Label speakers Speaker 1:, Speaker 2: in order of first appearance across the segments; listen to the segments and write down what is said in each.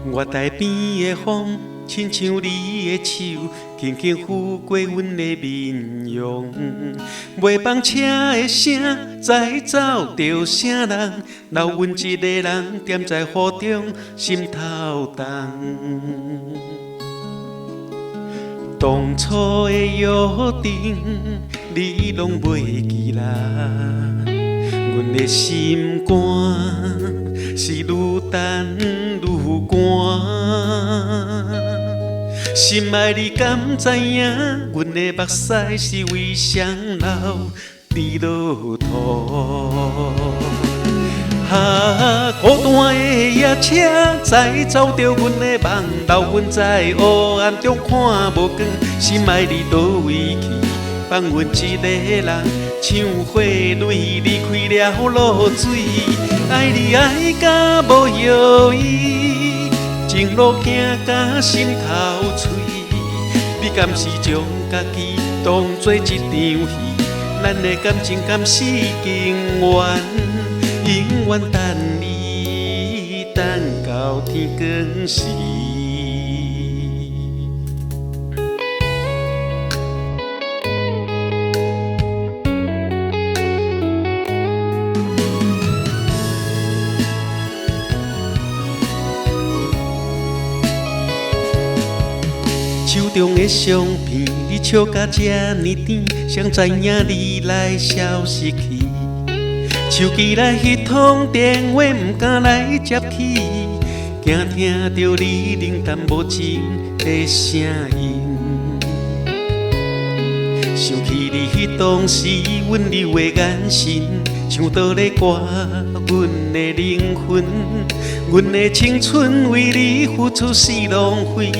Speaker 1: 我台边的风，亲像你的手，轻轻拂过阮的面容。袂放车的声，再走着啥人？留阮一个人踮在雨中，心头重。当初的约定，你拢袂记啦。阮的心肝是愈等愈寒，心爱你敢知影？阮的目屎是为谁流滴落土？孤单的夜车载走着阮的梦，留阮在黑暗中看无光。心爱你倒位去？放阮一个人，像花蕊离开了露水。爱你爱甲无药医，情路行甲心头碎。你敢是将家己当作一场戏？咱的感情敢是经缘？永远等你，等到天光时。手中的相片，你笑甲这呢甜，谁知影你来消失去？手机来迄通电话，不敢来接起，惊听到你冷淡无情的声音。想起你迄当时温柔的眼神，像倒咧刮阮的灵魂。阮的青春为你付出是浪费，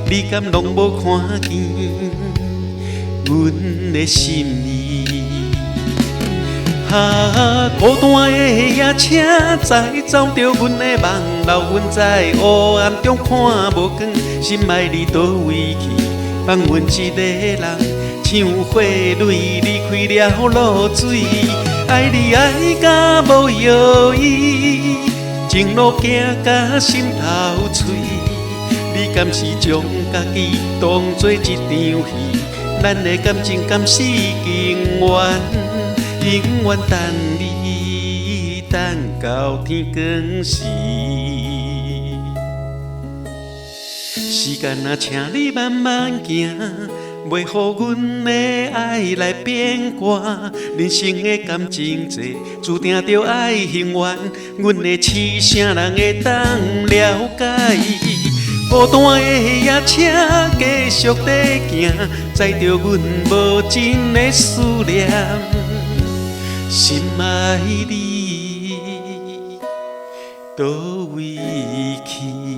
Speaker 1: 你敢拢无看见阮的心意？孤单的夜车载走着阮的梦，留阮在黑暗中看无光。心爱你倒位去？放阮一个人，像花蕊离开了露水。爱你爱甲无药医，情路行甲心头碎。你敢是将家己当作一场戏？咱的感情敢是经缘？永远等你，等到天光时。时间啊，请你慢慢行，袂予阮的爱来变卦。人生的感情债，注定着爱幸运。阮的痴啥人会当了解？孤单的夜车继续地行，载着阮无尽的思念。心爱你，倒位去？